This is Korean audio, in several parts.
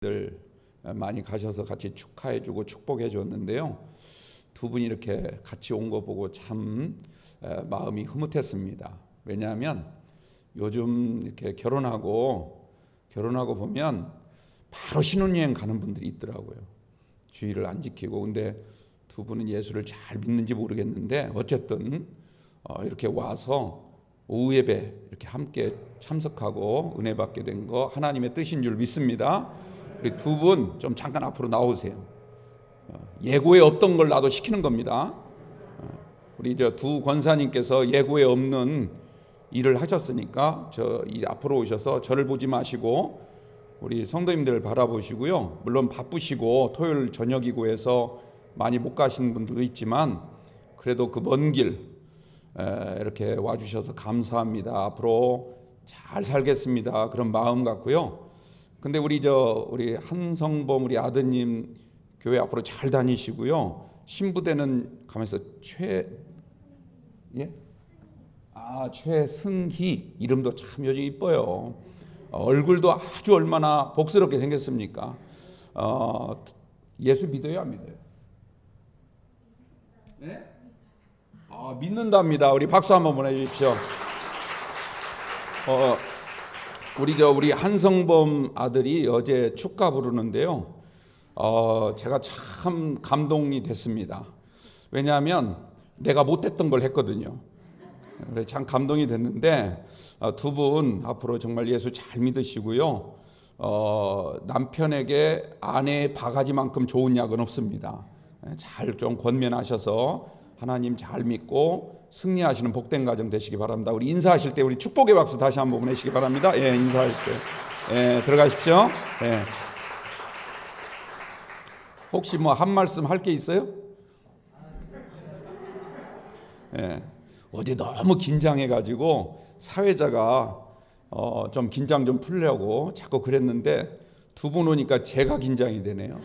들 많이 가셔서 같이 축하해주고 축복해줬는데요. 두 분이 이렇게 같이 온 거 보고 참 마음이 흐뭇했습니다. 왜냐하면 요즘 이렇게 결혼하고 보면 바로 신혼여행 가는 분들이 있더라고요. 주의를 안 지키고. 근데 두 분은 예수를 잘 믿는지 모르겠는데 어쨌든 이렇게 와서 오후 예배 이렇게 함께 참석하고 은혜 받게 된 거 하나님의 뜻인 줄 믿습니다. 우리 두 분 좀 잠깐 앞으로 나오세요. 예고에 없던 걸 나도 시키는 겁니다. 우리 두 권사님께서 예고에 없는 일을 하셨으니까 앞으로 오셔서 저를 보지 마시고 우리 성도님들 바라보시고요. 물론 바쁘시고 토요일 저녁이고 해서 많이 못 가시는 분들도 있지만 그래도 그 먼 길 이렇게 와주셔서 감사합니다. 앞으로 잘 살겠습니다. 그런 마음 같고요. 근데 우리 한성범 우리 아드님 교회 앞으로 잘 다니시고요. 신부대는 가면서 최승희 이름도 참 요즘 이뻐요. 얼굴도 아주 얼마나 복스럽게 생겼습니까? 예수 믿어요, 안 믿어요? 네? 믿는답니다. 우리 박수 한번 보내주십시오. 우리 한성범 아들이 어제 축가 부르는데요. 제가 참 감동이 됐습니다. 왜냐하면 내가 못했던 걸 했거든요. 그래서 참 감동이 됐는데 두 분 앞으로 정말 예수 잘 믿으시고요. 남편에게 아내의 바가지만큼 좋은 약은 없습니다. 잘 좀 권면하셔서 하나님 잘 믿고 승리하시는 복된 가정 되시기 바랍니다. 우리 인사하실 때 우리 축복의 박수 다시 한번 보내시기 바랍니다. 예, 인사할 때 들어가십시오. 예. 혹시 한 말씀 할 게 있어요? 예. 어제 너무 긴장해가지고 사회자가 좀 긴장 좀 풀려고 자꾸 그랬는데 두 분 오니까 제가 긴장이 되네요.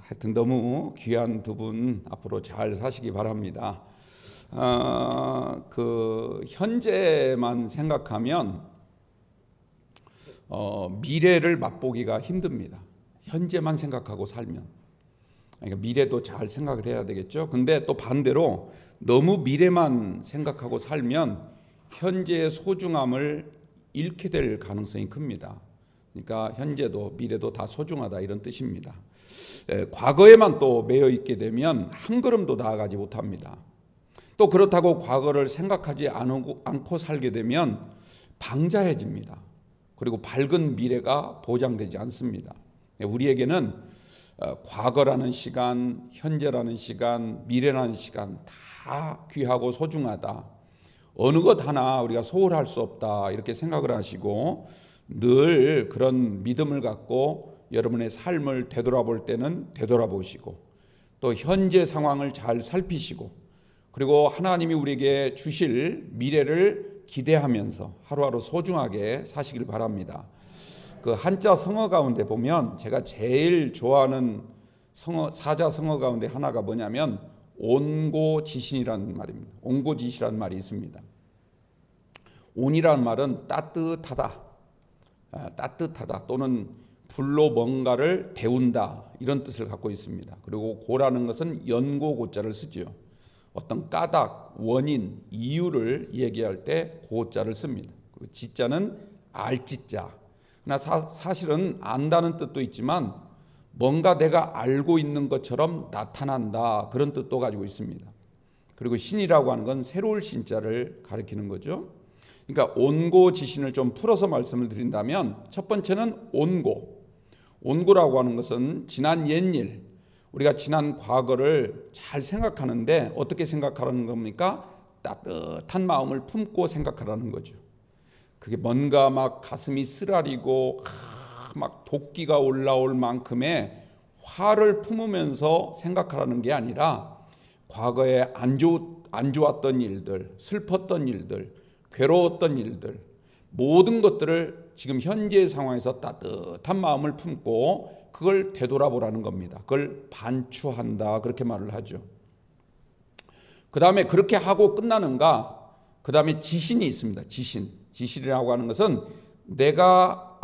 하여튼 너무 귀한 두 분 앞으로 잘 사시기 바랍니다. 현재만 생각하면 미래를 맛보기가 힘듭니다. 현재만 생각하고 살면. 그러니까 미래도 잘 생각을 해야 되겠죠. 근데 또 반대로 너무 미래만 생각하고 살면 현재의 소중함을 잃게 될 가능성이 큽니다. 그러니까 현재도 미래도 다 소중하다 이런 뜻입니다. 과거에만 또 매여 있게 되면 한 걸음도 나아가지 못합니다. 또 그렇다고 과거를 생각하지 않고 살게 되면 방자해집니다. 그리고 밝은 미래가 보장되지 않습니다. 우리에게는 과거라는 시간, 현재라는 시간, 미래라는 시간 다 귀하고 소중하다. 어느 것 하나 우리가 소홀할 수 없다 이렇게 생각을 하시고 늘 그런 믿음을 갖고 여러분의 삶을 되돌아볼 때는 되돌아보시고 또 현재 상황을 잘 살피시고 그리고 하나님이 우리에게 주실 미래를 기대하면서 하루하루 소중하게 사시길 바랍니다. 그 한자 성어 가운데 보면 제가 제일 좋아하는 사자 성어 가운데 하나가 뭐냐면 온고지신이라는 말입니다. 온고지시라는 말이 있습니다. 온이라는 말은 따뜻하다 또는 불로 뭔가를 데운다 이런 뜻을 갖고 있습니다. 그리고 고라는 것은 연고고자를 쓰죠. 어떤 까닭, 원인, 이유를 얘기할 때 고자를 씁니다. 그리고 지자는 알지자. 그러나 사실은 안다는 뜻도 있지만 뭔가 내가 알고 있는 것처럼 나타난다 그런 뜻도 가지고 있습니다. 그리고 신이라고 하는 건 새로울 신자를 가리키는 거죠. 그러니까 온고지신을 좀 풀어서 말씀을 드린다면 첫 번째는 온고라고 하는 것은 지난 옛일 우리가 지난 과거를 잘 생각하는데 어떻게 생각하라는 겁니까? 따뜻한 마음을 품고 생각하라는 거죠. 그게 뭔가 막 가슴이 쓰라리고 막 도끼가 올라올 만큼의 화를 품으면서 생각하라는 게 아니라 과거에 안 좋았던 일들, 슬펐던 일들, 괴로웠던 일들 모든 것들을 지금 현재의 상황에서 따뜻한 마음을 품고 그걸 되돌아보라는 겁니다. 그걸 반추한다 그렇게 말을 하죠. 그 다음에 그렇게 하고 끝나는가? 그 다음에 지신이 있습니다. 지신이라고 하는 것은 내가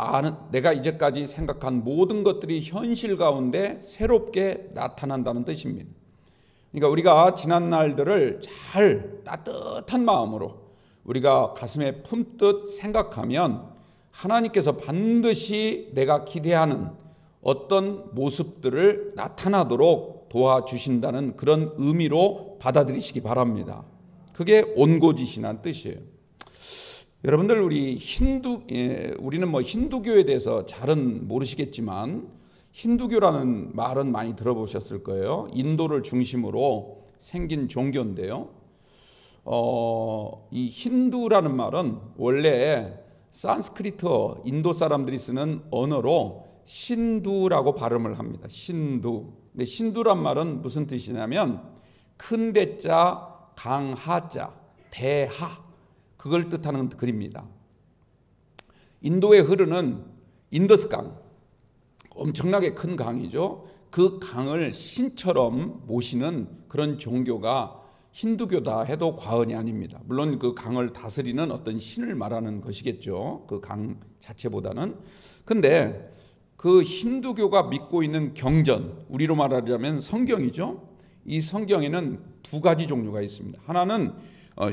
내가 이제까지 생각한 모든 것들이 현실 가운데 새롭게 나타난다는 뜻입니다. 그러니까 우리가 지난 날들을 잘 따뜻한 마음으로 우리가 가슴에 품듯 생각하면 하나님께서 반드시 내가 기대하는 어떤 모습들을 나타나도록 도와주신다는 그런 의미로 받아들이시기 바랍니다. 그게 온고지신한 뜻이에요. 여러분들 우리는 힌두교에 대해서 잘은 모르시겠지만 힌두교라는 말은 많이 들어보셨을 거예요. 인도를 중심으로 생긴 종교인데요. 이 힌두라는 말은 원래 산스크리트어, 인도 사람들이 쓰는 언어로 신두라고 발음을 합니다. 신두. 근데 신두란 말은 무슨 뜻이냐면 큰 대자, 강하자, 대하, 그걸 뜻하는 글입니다. 인도에 흐르는 인더스강, 엄청나게 큰 강이죠. 그 강을 신처럼 모시는 그런 종교가 힌두교다 해도 과언이 아닙니다. 물론 그 강을 다스리는 어떤 신을 말하는 것이겠죠. 그 강 자체보다는. 근데 그 힌두교가 믿고 있는 경전, 우리로 말하자면 성경이죠. 이 성경에는 두 가지 종류가 있습니다. 하나는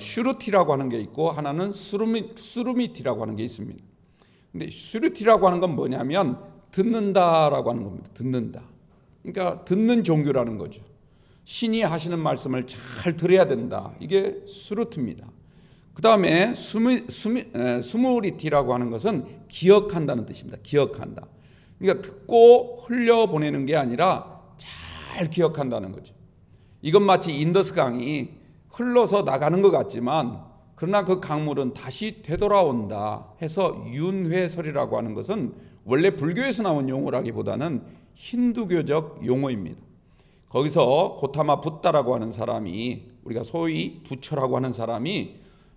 슈루티라고 하는 게 있고 하나는 수루미티라고 하는 게 있습니다. 근데 슈루티라고 하는 건 뭐냐면 듣는다라고 하는 겁니다. 듣는다. 그러니까 듣는 종교라는 거죠. 신이 하시는 말씀을 잘 들어야 된다. 이게 수루트입니다. 그 다음에 수무리티라고 하는 것은 기억한다는 뜻입니다. 기억한다. 그러니까 듣고 흘려보내는 게 아니라 잘 기억한다는 거죠. 이건 마치 인더스 강이 흘러서 나가는 것 같지만 그러나 그 강물은 다시 되돌아온다 해서 윤회설이라고 하는 것은 원래 불교에서 나온 용어라기보다는 힌두교적 용어입니다. 거기서 고타마 붓다라고 하는 사람이, 우리가 소위 부처라고 하는 사람이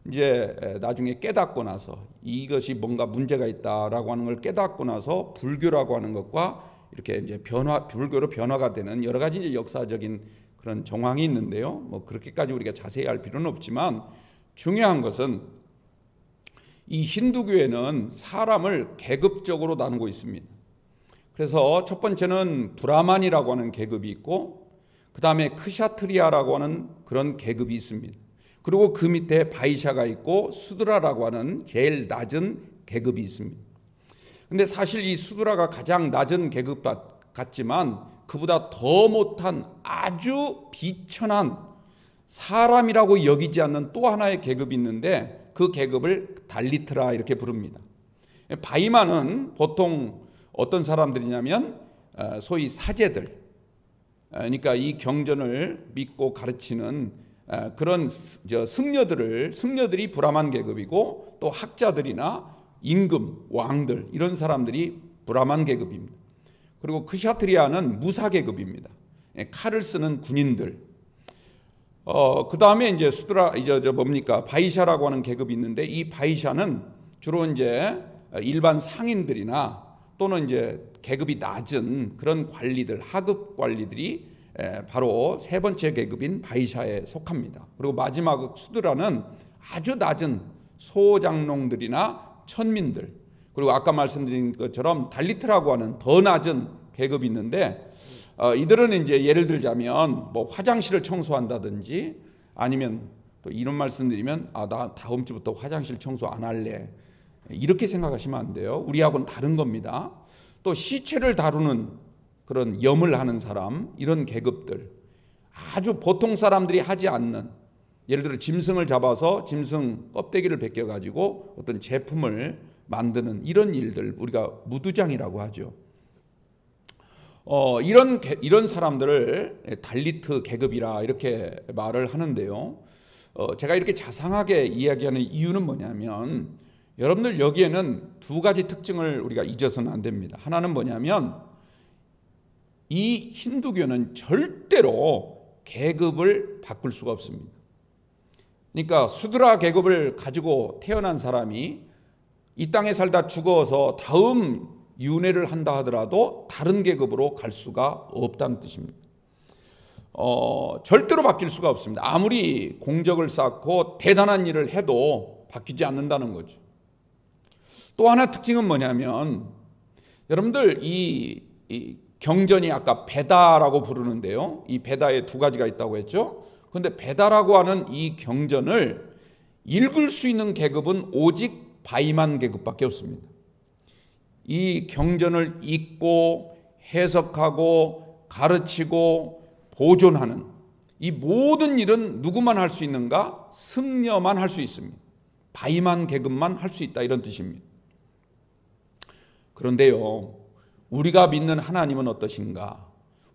이제 나중에 깨닫고 나서 이것이 뭔가 문제가 있다라고 하는 걸 깨닫고 나서 불교라고 하는 것과 이렇게 이제 불교로 변화가 되는 여러 가지 이제 역사적인 그런 정황이 있는데요. 뭐 그렇게까지 우리가 자세히 알 필요는 없지만 중요한 것은 이 힌두교에는 사람을 계급적으로 나누고 있습니다. 그래서 첫 번째는 브라만이라고 하는 계급이 있고 그 다음에 크샤트리아라고 하는 그런 계급이 있습니다. 그리고 그 밑에 바이샤가 있고 수드라라고 하는 제일 낮은 계급이 있습니다. 근데 사실 이 수드라가 가장 낮은 계급 같지만 그보다 더 못한 아주 비천한 사람이라고 여기지 않는 또 하나의 계급이 있는데 그 계급을 달리트라 이렇게 부릅니다. 바이마는 보통 어떤 사람들이냐면 소위 사제들, 그러니까 이 경전을 믿고 가르치는 그런 승려들이 브라만 계급이고 또 학자들이나 임금, 왕들 이런 사람들이 브라만 계급입니다. 그리고 크샤트리아는 무사 계급입니다. 칼을 쓰는 군인들. 그 다음에 이제 바이샤라고 하는 계급이 있는데 이 바이샤는 주로 이제 일반 상인들이나 또는 이제 계급이 낮은 그런 관리들, 하급 관리들이 바로 세 번째 계급인 바이샤에 속합니다. 그리고 마지막 수드라는 아주 낮은 소장농들이나 천민들, 그리고 아까 말씀드린 것처럼 달리트라고 하는 더 낮은 계급이 있는데 이들은 이제 예를 들자면 뭐 화장실을 청소한다든지 아니면 또 이런 말씀드리면 나 다음 주부터 화장실 청소 안 할래 이렇게 생각하시면 안 돼요. 우리하고는 다른 겁니다. 또 시체를 다루는 그런 염을 하는 사람, 이런 계급들, 아주 보통 사람들이 하지 않는, 예를 들어 짐승을 잡아서 짐승 껍데기를 벗겨가지고 어떤 제품을 만드는 이런 일들, 우리가 무두장이라고 하죠. 이런 사람들을 달리트 계급이라 이렇게 말을 하는데요. 제가 이렇게 자상하게 이야기하는 이유는 뭐냐면 여러분들 여기에는 두 가지 특징을 우리가 잊어서는 안 됩니다. 하나는 뭐냐면 이 힌두교는 절대로 계급을 바꿀 수가 없습니다. 그러니까 수드라 계급을 가지고 태어난 사람이 이 땅에 살다 죽어서 다음 윤회를 한다 하더라도 다른 계급으로 갈 수가 없다는 뜻입니다. 절대로 바뀔 수가 없습니다. 아무리 공적을 쌓고 대단한 일을 해도 바뀌지 않는다는 거죠. 또 하나 특징은 뭐냐면 여러분들 이 경전이 아까 베다라고 부르는데요. 이 베다에 두 가지가 있다고 했죠. 그런데 베다라고 하는 이 경전을 읽을 수 있는 계급은 오직 바이만 계급밖에 없습니다. 이 경전을 읽고 해석하고 가르치고 보존하는 이 모든 일은 누구만 할 수 있는가? 승려만 할 수 있습니다. 바이만 계급만 할 수 있다, 이런 뜻입니다. 그런데요, 우리가 믿는 하나님은 어떠신가?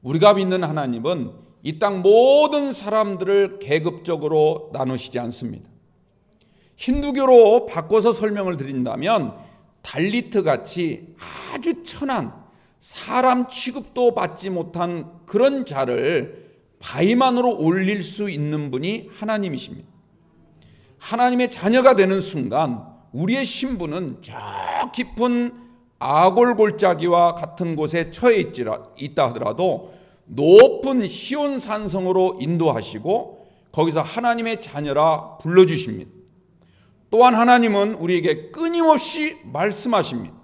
우리가 믿는 하나님은 이 땅 모든 사람들을 계급적으로 나누시지 않습니다. 힌두교로 바꿔서 설명을 드린다면 달리트 같이 아주 천한 사람 취급도 받지 못한 그런 자를 바이만으로 올릴 수 있는 분이 하나님이십니다. 하나님의 자녀가 되는 순간 우리의 신분은 저 깊은 아골골짜기와 같은 곳에 처해 있다 하더라도 높은 시온 산성으로 인도하시고 거기서 하나님의 자녀라 불러주십니다. 또한 하나님은 우리에게 끊임없이 말씀하십니다.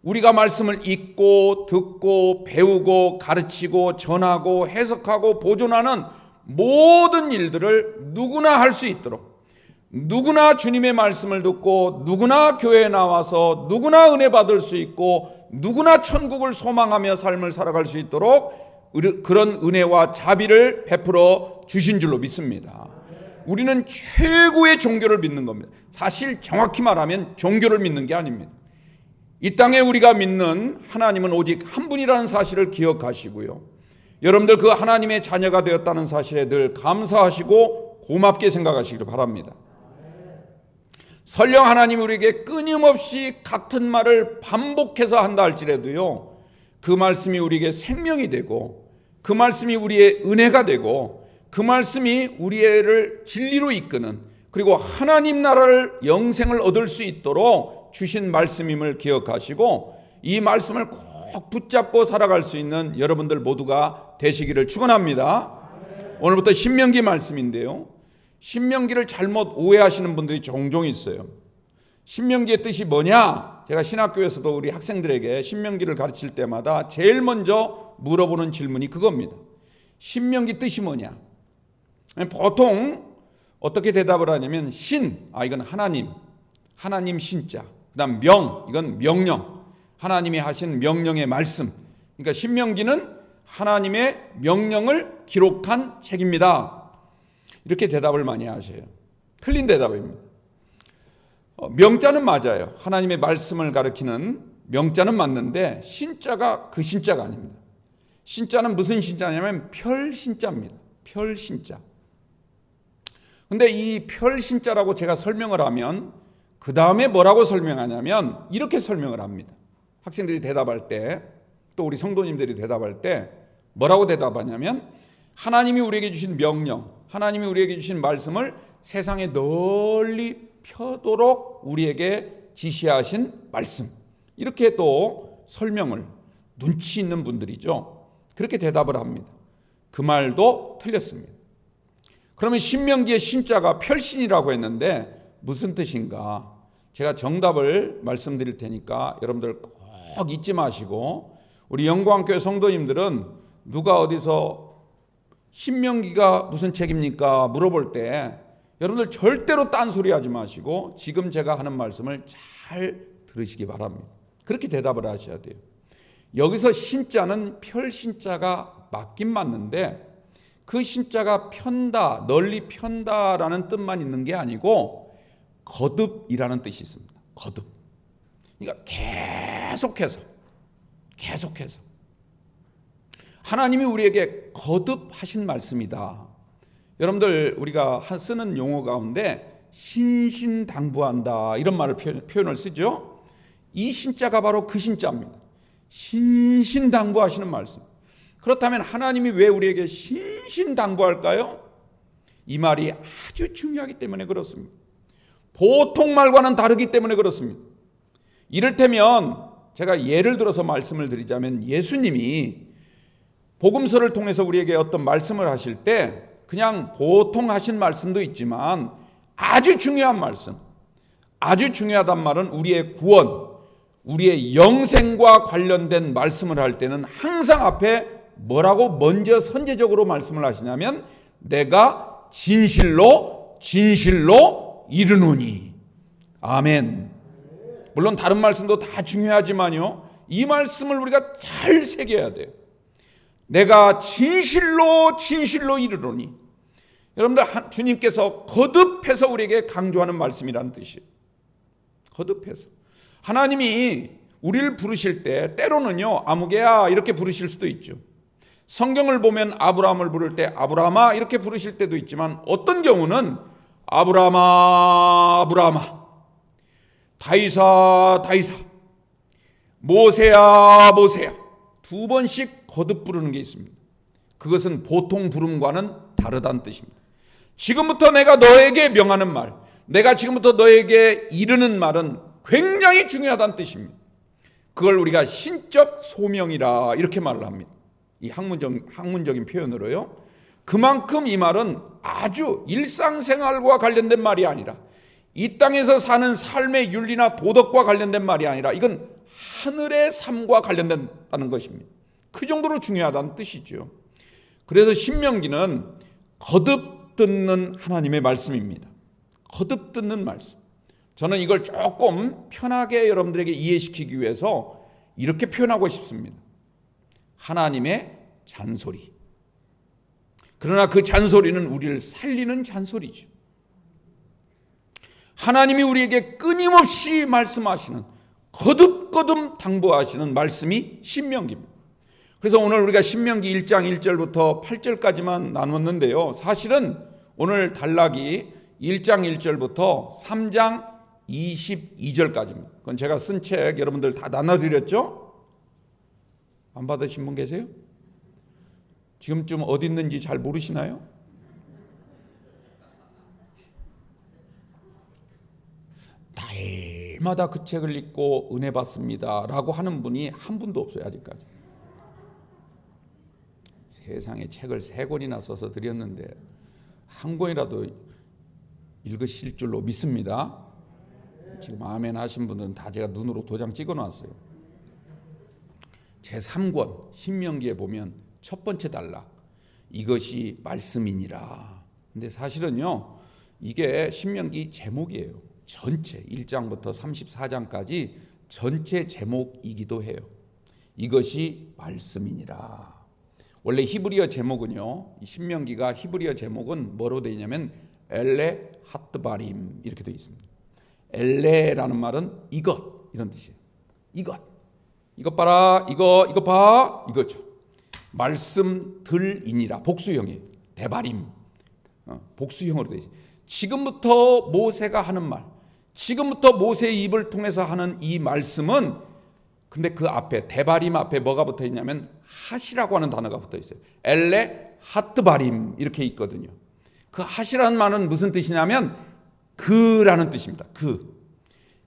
우리가 말씀을 읽고 듣고 배우고 가르치고 전하고 해석하고 보존하는 모든 일들을 누구나 할 수 있도록, 누구나 주님의 말씀을 듣고 누구나 교회에 나와서 누구나 은혜 받을 수 있고 누구나 천국을 소망하며 삶을 살아갈 수 있도록 그런 은혜와 자비를 베풀어 주신 줄로 믿습니다. 우리는 최고의 종교를 믿는 겁니다. 사실 정확히 말하면 종교를 믿는 게 아닙니다. 이 땅에 우리가 믿는 하나님은 오직 한 분이라는 사실을 기억하시고요, 여러분들 그 하나님의 자녀가 되었다는 사실에 늘 감사하시고 고맙게 생각하시기를 바랍니다. 설령 하나님이 우리에게 끊임없이 같은 말을 반복해서 한다 할지라도요, 그 말씀이 우리에게 생명이 되고 그 말씀이 우리의 은혜가 되고 그 말씀이 우리를 진리로 이끄는, 그리고 하나님 나라를 영생을 얻을 수 있도록 주신 말씀임을 기억하시고 이 말씀을 꼭 붙잡고 살아갈 수 있는 여러분들 모두가 되시기를 축원합니다. 오늘부터 신명기 말씀인데요, 신명기를 잘못 오해하시는 분들이 종종 있어요. 신명기의 뜻이 뭐냐? 제가 신학교에서도 우리 학생들에게 신명기를 가르칠 때마다 제일 먼저 물어보는 질문이 그겁니다. 신명기 뜻이 뭐냐? 보통 어떻게 대답을 하냐면 신, 이건 하나님, 하나님 신자. 그 다음 명, 이건 명령, 하나님이 하신 명령의 말씀. 그러니까 신명기는 하나님의 명령을 기록한 책입니다. 이렇게 대답을 많이 하세요. 틀린 대답입니다. 명자는 맞아요. 하나님의 말씀을 가리키는 명자는 맞는데 신자가 그 신자가 아닙니다. 신자는 무슨 신자냐면 별신자입니다. 별신자. 근데 이 별신자라고 제가 설명을 하면 그 다음에 뭐라고 설명하냐면 이렇게 설명을 합니다. 학생들이 대답할 때, 또 우리 성도님들이 대답할 때 뭐라고 대답하냐면 하나님이 우리에게 주신 명령, 하나님이 우리에게 주신 말씀을 세상에 널리 펴도록 우리에게 지시하신 말씀, 이렇게 또 설명을, 눈치 있는 분들이죠, 그렇게 대답을 합니다. 그 말도 틀렸습니다. 그러면 신명기의 신자가 별신이라고 했는데 무슨 뜻인가? 제가 정답을 말씀드릴 테니까 여러분들 꼭 잊지 마시고, 우리 영광교회 성도님들은 누가 어디서 신명기가 무슨 책입니까? 물어볼 때 여러분들 절대로 딴소리 하지 마시고 지금 제가 하는 말씀을 잘 들으시기 바랍니다. 그렇게 대답을 하셔야 돼요. 여기서 신자는 별신자가 맞긴 맞는데 그 신자가 편다, 널리 편다라는 뜻만 있는 게 아니고 거듭이라는 뜻이 있습니다. 거듭. 그러니까 계속해서 하나님이 우리에게 거듭하신 말씀이다. 여러분들 우리가 쓰는 용어 가운데 신신당부한다, 이런 말을 표현을 쓰죠. 이 신자가 바로 그 신자입니다. 신신당부하시는 말씀. 그렇다면 하나님이 왜 우리에게 신신당부할까요? 이 말이 아주 중요하기 때문에 그렇습니다. 보통 말과는 다르기 때문에 그렇습니다. 이를테면 제가 예를 들어서 말씀을 드리자면 예수님이 복음서를 통해서 우리에게 어떤 말씀을 하실 때 그냥 보통 하신 말씀도 있지만 아주 중요한 말씀, 아주 중요하단 말은 우리의 구원, 우리의 영생과 관련된 말씀을 할 때는 항상 앞에 뭐라고 먼저 선제적으로 말씀을 하시냐면 내가 진실로 이르노니. 아멘. 물론 다른 말씀도 다 중요하지만요, 이 말씀을 우리가 잘 새겨야 돼요. 내가 진실로 이르노니. 여러분들, 주님께서 거듭해서 우리에게 강조하는 말씀이라는 뜻이에요. 거듭해서. 하나님이 우리를 부르실 때 때로는요, 아무개야 이렇게 부르실 수도 있죠. 성경을 보면 아브라함을 부를 때 아브라함아 이렇게 부르실 때도 있지만, 어떤 경우는 아브라함아 다윗아 모세야 두 번씩 거듭 부르는 게 있습니다. 그것은 보통 부름과는 다르다는 뜻입니다. 지금부터 내가 너에게 명하는 말, 내가 지금부터 너에게 이르는 말은 굉장히 중요하다는 뜻입니다. 그걸 우리가 신적 소명이라 이렇게 말을 합니다. 이 학문적인 표현으로요. 그만큼 이 말은 아주 일상생활과 관련된 말이 아니라, 이 땅에서 사는 삶의 윤리나 도덕과 관련된 말이 아니라, 이건 하늘의 삶과 관련된다는 것입니다. 그 정도로 중요하다는 뜻이죠. 그래서 신명기는 거듭 듣는 하나님의 말씀입니다. 거듭 듣는 말씀. 저는 이걸 조금 편하게 여러분들에게 이해시키기 위해서 이렇게 표현하고 싶습니다. 하나님의 잔소리. 그러나 그 잔소리는 우리를 살리는 잔소리죠. 하나님이 우리에게 끊임없이 말씀하시는, 거듭 당부하시는 말씀이 신명기입니다. 그래서 오늘 우리가 신명기 1장 1절부터 8절까지만 나눴는데요, 사실은 오늘 단락이 1장 1절부터 3장 22절까지입니다. 그건 제가 쓴 책 여러분들 다 나눠드렸죠? 안 받으신 분 계세요? 지금쯤 어디 있는지 잘 모르시나요? 달마다 그 책을 읽고 은혜 받습니다 라고 하는 분이 한 분도 없어요, 아직까지. 세상에 책을 3권이나 써서 드렸는데 한 권이라도 읽으실 줄로 믿습니다. 지금 아멘 하신 분들은 다 제가 눈으로 도장 찍어 놨어요. 제3권 신명기에 보면 첫 번째 단락, 이것이 말씀이니라. 근데 사실은요, 이게 신명기 제목이에요. 전체 1장부터 34장까지 전체 제목이기도 해요. 이것이 말씀이니라. 원래 히브리어 제목은요, 신명기가 히브리어 제목은 뭐로 되어 있냐면 엘레 핫드바림 이렇게 되어 있습니다. 엘레라는 말은 이것, 이런 뜻이에요. 이것 봐라, 이거 봐, 이거죠. 말씀들이니라. 복수형이에요. 대바림. 복수형으로 되어 있어요. 지금부터 모세가 하는 말, 지금부터 모세의 입을 통해서 하는 이 말씀은, 근데 그 앞에, 대바림 앞에 뭐가 붙어 있냐면 핫이라고 하는 단어가 붙어 있어요. 엘레 핫드바림 이렇게 있거든요. 그 핫이라는 말은 무슨 뜻이냐면 그라는 뜻입니다. 그.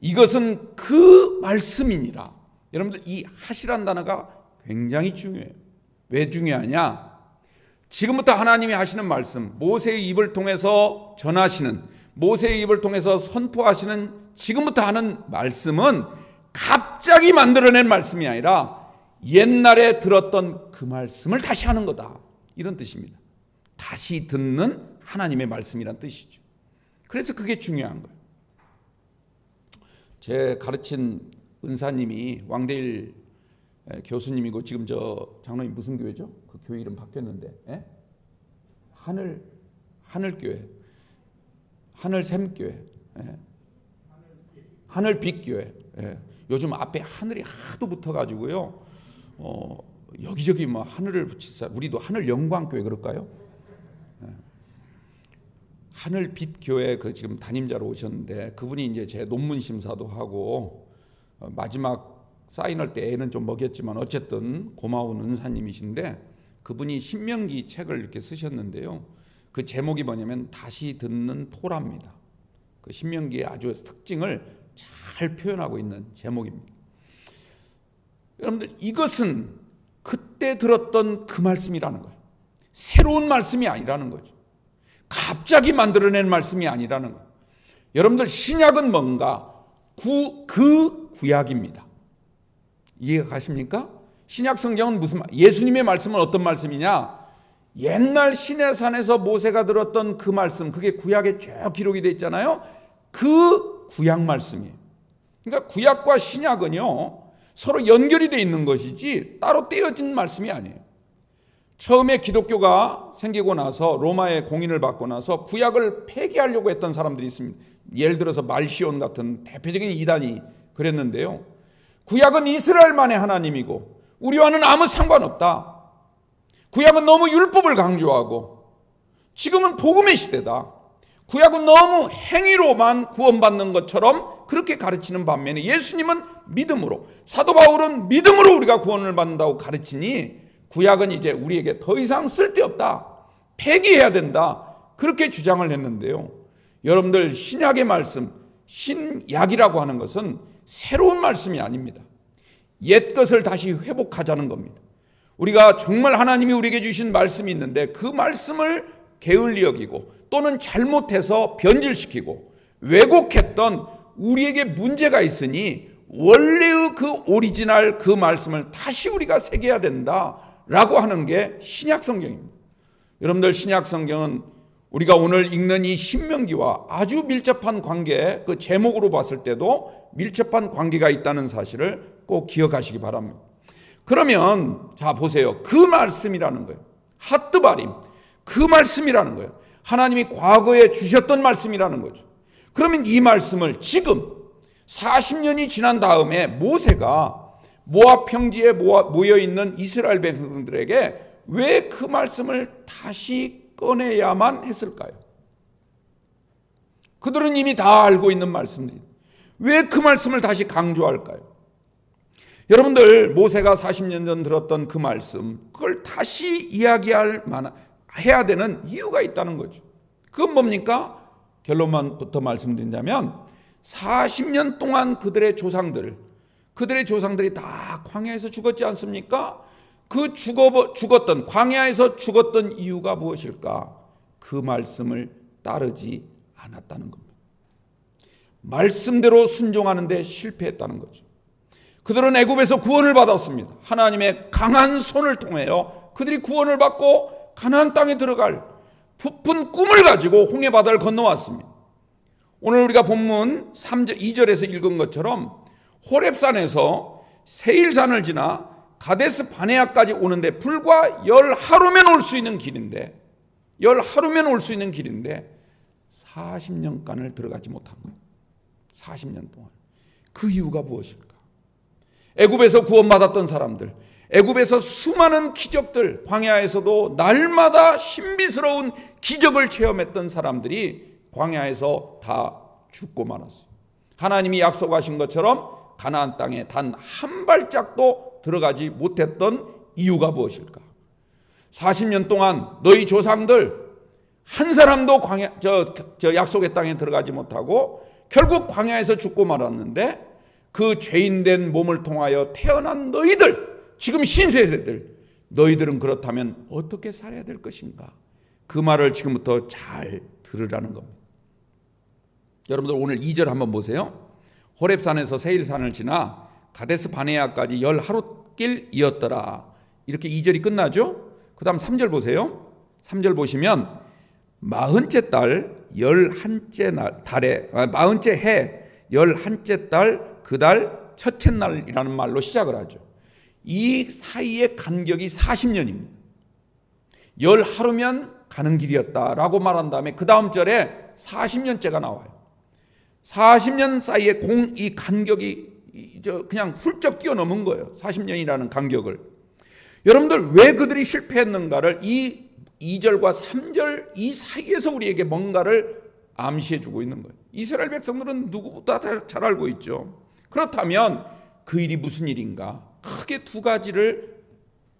이것은 그 말씀이니라. 여러분들, 이 핫이라는 단어가 굉장히 중요해요. 왜 중요하냐? 지금부터 하나님이 하시는 말씀, 모세의 입을 통해서 전하시는, 모세의 입을 통해서 선포하시는 지금부터 하는 말씀은 갑자기 만들어낸 말씀이 아니라 옛날에 들었던 그 말씀을 다시 하는 거다, 이런 뜻입니다. 다시 듣는 하나님의 말씀이란 뜻이죠. 그래서 그게 중요한 거예요. 제 가르친 은사님이 왕대일 교수님이고, 지금 저 장로님 무슨 교회죠? 그 교회 이름 바뀌었는데, 예? 하늘교회, 하늘샘교회, 예? 하늘빛교회. 예. 요즘 앞에 하늘이 하도 붙어가지고요, 여기저기 뭐 하늘을 붙이자. 우리도 하늘영광교회 그럴까요? 예. 하늘빛교회 그 지금 담임자로 오셨는데, 그분이 이제 제 논문 심사도 하고 마지막 사인할 때 애는 좀 먹였지만 어쨌든 고마운 은사님이신데, 그분이 신명기 책을 이렇게 쓰셨는데요, 그 제목이 뭐냐면 다시 듣는 토라입니다. 그 신명기의 아주 특징을 잘 표현하고 있는 제목입니다. 여러분들, 이것은 그때 들었던 그 말씀이라는 거예요. 새로운 말씀이 아니라는 거죠. 갑자기 만들어낸 말씀이 아니라는 거예요. 여러분들 신약은 뭔가? 그 구약입니다. 이해가 가십니까? 신약 성경은 예수님의 말씀은 어떤 말씀이냐? 옛날 시내산에서 모세가 들었던 그 말씀, 그게 구약에 쭉 기록이 되어 있잖아요. 그 구약 말씀이에요. 그러니까 구약과 신약은요, 서로 연결이 되어 있는 것이지 따로 떼어진 말씀이 아니에요. 처음에 기독교가 생기고 나서 로마의 공인을 받고 나서 구약을 폐기하려고 했던 사람들이 있습니다. 예를 들어서 말시온 같은 대표적인 이단이 그랬는데요. 구약은 이스라엘만의 하나님이고 우리와는 아무 상관없다. 구약은 너무 율법을 강조하고 지금은 복음의 시대다. 구약은 너무 행위로만 구원받는 것처럼 그렇게 가르치는 반면에 예수님은 믿음으로, 사도 바울은 믿음으로 우리가 구원을 받는다고 가르치니 구약은 이제 우리에게 더 이상 쓸데없다, 폐기해야 된다, 그렇게 주장을 했는데요. 여러분들, 신약의 말씀, 신약이라고 하는 것은 새로운 말씀이 아닙니다. 옛 것을 다시 회복하자는 겁니다. 우리가 정말 하나님이 우리에게 주신 말씀이 있는데 그 말씀을 게을리 여기고 또는 잘못해서 변질시키고 왜곡했던 우리에게 문제가 있으니 원래의 그 오리지널 그 말씀을 다시 우리가 새겨야 된다라고 하는 게 신약 성경입니다. 여러분들, 신약 성경은 우리가 오늘 읽는 이 신명기와 아주 밀접한 관계, 그 제목으로 봤을 때도 밀접한 관계가 있다는 사실을 꼭 기억하시기 바랍니다. 그러면 자 보세요. 그 말씀이라는 거예요. 핫드바림, 그 말씀이라는 거예요. 하나님이 과거에 주셨던 말씀이라는 거죠. 그러면 이 말씀을 지금 40년이 지난 다음에 모세가 모압 평지에 모여있는 이스라엘 백성들에게 왜 그 말씀을 다시 꺼내야만 했을까요? 그들은 이미 다 알고 있는 말씀들이 왜 그 말씀을 다시 강조할까요? 여러분들, 모세가 40년 전 들었던 그 말씀, 그걸 다시 해야 되는 이유가 있다는 거죠. 그건 뭡니까? 결론만부터 말씀드린다면 40년 동안 그들의 조상들이 다 광야에서 죽었지 않습니까? 그 죽었던, 광야에서 죽었던 이유가 무엇일까? 그 말씀을 따르지 않았다는 겁니다. 말씀대로 순종하는데 실패했다는 거죠. 그들은 애굽에서 구원을 받았습니다. 하나님의 강한 손을 통하여 그들이 구원을 받고 가나안 땅에 들어갈 부푼 꿈을 가지고 홍해 바다를 건너왔습니다. 오늘 우리가 본문 2절에서 읽은 것처럼 호렙산에서 세일산을 지나 가데스 바네아까지 오는데 불과 10하루면 올 수 있는 길인데 40년간을 들어가지 못한 거예요. 40년 동안. 그 이유가 무엇일까? 애굽에서 구원받았던 사람들, 애굽에서 수많은 기적들, 광야에서도 날마다 신비스러운 기적을 체험했던 사람들이 광야에서 다 죽고 말았어요. 하나님이 약속하신 것처럼 가나안 땅에 단 한 발짝도 들어가지 못했던 이유가 무엇일까? 40년 동안 너희 조상들 한 사람도 약속의 땅에 들어가지 못하고 결국 광야에서 죽고 말았는데 그 죄인된 몸을 통하여 태어난 너희들, 지금 신세대들, 너희들은 그렇다면 어떻게 살아야 될 것인가? 그 말을 지금부터 잘 들으라는 겁니다. 여러분들, 오늘 2절 한번 보세요. 호렙산에서 세일산을 지나 가데스 바네아까지 10하루길이었더라. 이렇게 2절이 끝나죠. 그 다음 3절 보세요. 3절 보시면 40째 달 40째 해 11째 달 그 달 첫째 날이라는 말로 시작을 하죠. 이 사이의 간격이 40년입니다. 10하루면 가는 길이었다라고 말한 다음에 그 다음 절에 40년째가 나와요. 40년 사이에 이 간격이 그냥 훌쩍 뛰어넘은 거예요. 40년이라는 간격을. 여러분들, 왜 그들이 실패했는가를 이 2절과 3절 이 사이에서 우리에게 뭔가를 암시해 주고 있는 거예요. 이스라엘 백성들은 누구보다 잘 알고 있죠. 그렇다면 그 일이 무슨 일인가? 크게 두 가지를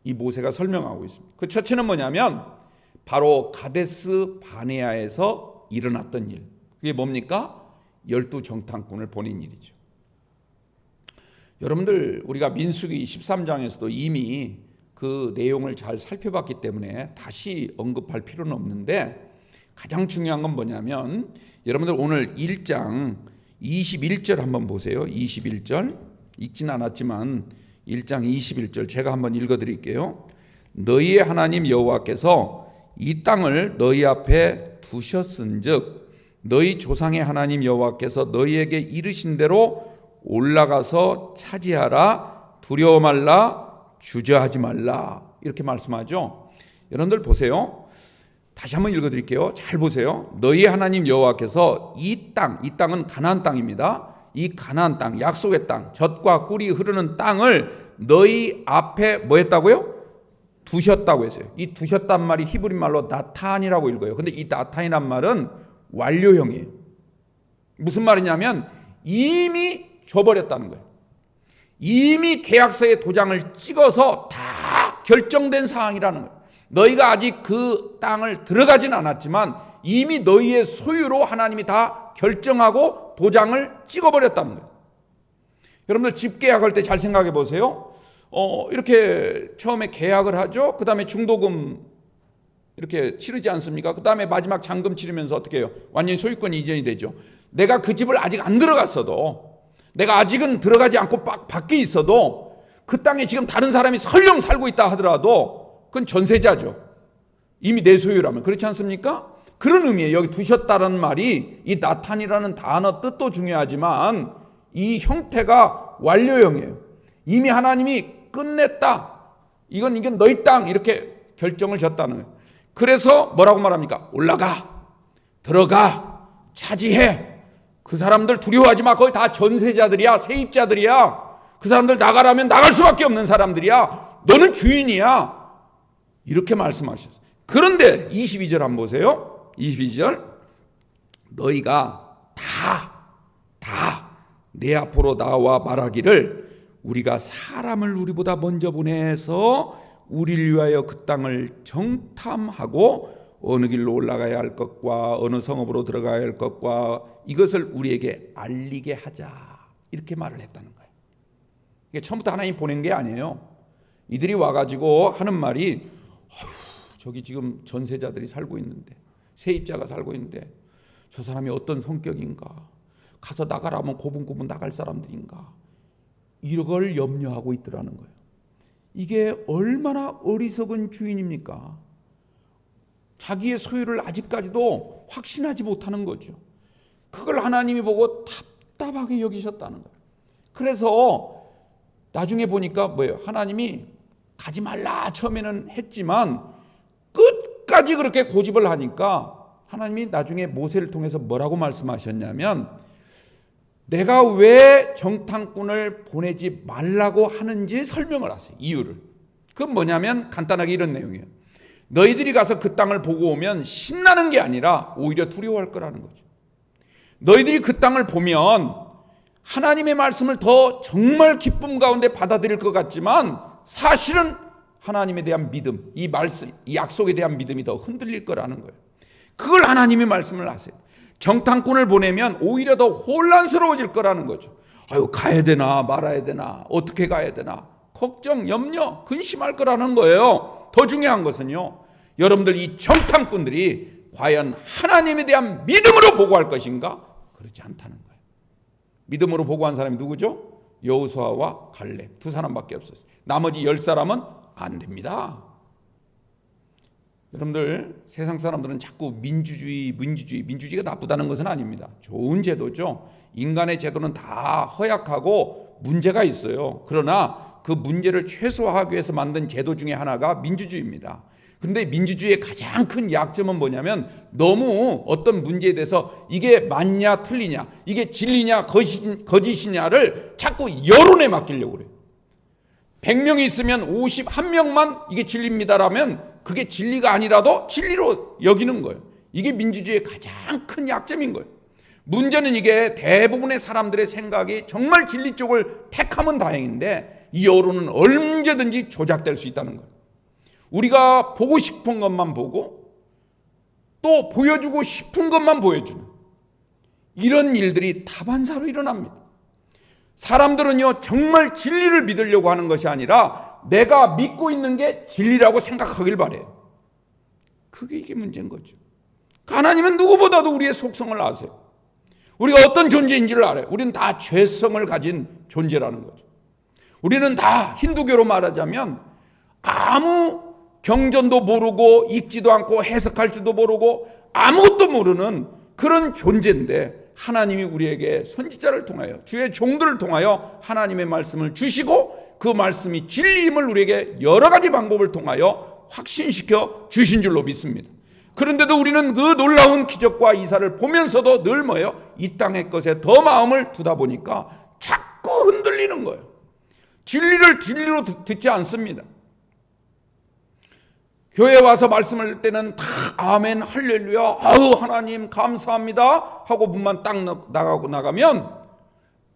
이 모세가 설명하고 있습니다. 그 첫째는 뭐냐면 바로 가데스 바네아에서 일어났던 일. 그게 뭡니까? 12정탐꾼을 보낸 일이죠. 여러분들, 우리가 민수기 13장에서도 이미 그 내용을 잘 살펴봤기 때문에 다시 언급할 필요는 없는데 가장 중요한 건 뭐냐면 여러분들 오늘 1장 21절 한번 보세요. 21절 읽진 않았지만 1장 21절 제가 한번 읽어드릴게요. 너희의 하나님 여호와께서 이 땅을 너희 앞에 두셨은즉 너희 조상의 하나님 여호와께서 너희에게 이르신 대로 올라가서 차지하라. 두려워 말라. 주저하지 말라. 이렇게 말씀하죠. 여러분들 보세요. 다시 한번 읽어드릴게요. 잘 보세요. 너희 하나님 여호와께서 이 땅은 가나안 땅입니다. 이 가나안 땅, 약속의 땅, 젖과 꿀이 흐르는 땅을 너희 앞에 뭐 했다고요? 두셨다고 했어요. 이 두셨단 말이 히브리 말로 나탄이라고 읽어요. 근데 이 나탄이란 말은 완료형이에요. 무슨 말이냐면 이미 줘버렸다는 거예요. 이미 계약서에 도장을 찍어서 다 결정된 사항이라는 거예요. 너희가 아직 그 땅을 들어가진 않았지만 이미 너희의 소유로 하나님이 다 결정하고 도장을 찍어버렸다는 거예요. 여러분들 집 계약할 때 잘 생각해 보세요. 이렇게 처음에 계약을 하죠. 그 다음에 중도금 이렇게 치르지 않습니까? 그 다음에 마지막 잔금 치르면서 어떻게 해요? 완전히 소유권 이전이 되죠. 내가 그 집을 아직 안 들어갔어도, 내가 아직은 들어가지 않고 밖에 있어도 그 땅에 지금 다른 사람이 설령 살고 있다 하더라도 그건 전세자죠. 이미 내 소유라면. 그렇지 않습니까? 그런 의미예요. 여기 두셨다는 말이 이 나탄이라는 단어 뜻도 중요하지만 이 형태가 완료형이에요. 이미 하나님이 끝냈다. 이건 너희 땅 이렇게 결정을 졌다는 거예요. 그래서 뭐라고 말합니까? 올라가, 들어가, 차지해. 그 사람들 두려워하지 마. 거의 다 전세자들이야, 세입자들이야. 그 사람들 나가라면 나갈 수밖에 없는 사람들이야. 너는 주인이야. 이렇게 말씀하셨어요. 그런데 22절 한번 보세요. 22절 너희가 다 내 앞으로 나와 말하기를 우리가 사람을 우리보다 먼저 보내서 우리를 위하여 그 땅을 정탐하고 어느 길로 올라가야 할 것과 어느 성읍으로 들어가야 할 것과 이것을 우리에게 알리게 하자. 이렇게 말을 했다는 거예요. 이게 처음부터 하나님 보낸 게 아니에요. 이들이 와가지고 하는 말이 저기 지금 전세자들이 살고 있는데, 세입자가 살고 있는데 저 사람이 어떤 성격인가, 가서 나가라면 고분고분 나갈 사람들인가, 이걸 염려하고 있더라는 거예요. 이게 얼마나 어리석은 주인입니까? 자기의 소유를 아직까지도 확신하지 못하는 거죠. 그걸 하나님이 보고 답답하게 여기셨다는 거예요. 그래서 나중에 보니까 뭐예요? 하나님이 가지 말라 처음에는 했지만 끝까지 그렇게 고집을 하니까 하나님이 나중에 모세를 통해서 뭐라고 말씀하셨냐면 내가 왜 정탐꾼을 보내지 말라고 하는지 설명을 하세요. 이유를. 그건 뭐냐면 간단하게 이런 내용이에요. 너희들이 가서 그 땅을 보고 오면 신나는 게 아니라 오히려 두려워할 거라는 거죠. 너희들이 그 땅을 보면 하나님의 말씀을 더 정말 기쁨 가운데 받아들일 것 같지만 사실은 하나님에 대한 믿음, 이 말씀, 이 약속에 대한 믿음이 더 흔들릴 거라는 거예요. 그걸 하나님의 말씀을 하세요. 정탐꾼을 보내면 오히려 더 혼란스러워질 거라는 거죠. 아유, 가야 되나 말아야 되나 어떻게 가야 되나 걱정, 염려, 근심할 거라는 거예요. 더 중요한 것은요, 여러분들 이 정탐꾼들이 과연 하나님에 대한 믿음으로 보고할 것인가? 그렇지 않다는 거예요. 믿음으로 보고한 사람이 누구죠? 여호수아와 갈렙 두 사람밖에 없었어요. 나머지 10사람은 안 됩니다. 여러분들 세상 사람들은 자꾸 민주주의가 나쁘다는 것은 아닙니다. 좋은 제도죠. 인간의 제도는 다 허약하고 문제가 있어요. 그러나 그 문제를 최소화하기 위해서 만든 제도 중에 하나가 민주주의입니다. 그런데 민주주의의 가장 큰 약점은 뭐냐면 너무 어떤 문제에 대해서 이게 맞냐 틀리냐, 이게 진리냐 거짓이냐를 자꾸 여론에 맡기려고 그래요. 100명이 있으면 51명만 이게 진리입니다라면 그게 진리가 아니라도 진리로 여기는 거예요. 이게 민주주의의 가장 큰 약점인 거예요. 문제는 이게 대부분의 사람들의 생각이 정말 진리 쪽을 택하면 다행인데 이 여론은 언제든지 조작될 수 있다는 거예요. 우리가 보고 싶은 것만 보고 또 보여주고 싶은 것만 보여주는 이런 일들이 다반사로 일어납니다. 사람들은요 정말 진리를 믿으려고 하는 것이 아니라 내가 믿고 있는 게 진리라고 생각하길 바래요. 이게 문제인 거죠. 하나님은 누구보다도 우리의 속성을 아세요. 우리가 어떤 존재인지를 알아요. 우리는 다 죄성을 가진 존재라는 거죠. 우리는 다 힌두교로 말하자면 아무 경전도 모르고 읽지도 않고 해석할 줄도 모르고 아무것도 모르는 그런 존재인데, 하나님이 우리에게 선지자를 통하여 주의 종들을 통하여 하나님의 말씀을 주시고 그 말씀이 진리임을 우리에게 여러 가지 방법을 통하여 확신시켜 주신 줄로 믿습니다. 그런데도 우리는 그 놀라운 기적과 이사를 보면서도 늘 뭐예요? 이 땅의 것에 더 마음을 두다 보니까 자꾸 흔들리는 거예요. 진리를 진리로 듣지 않습니다. 교회 와서 말씀을 할 때는 다 아멘 할렐루야 아우 하나님 감사합니다 하고 문만 딱 나가고 나가면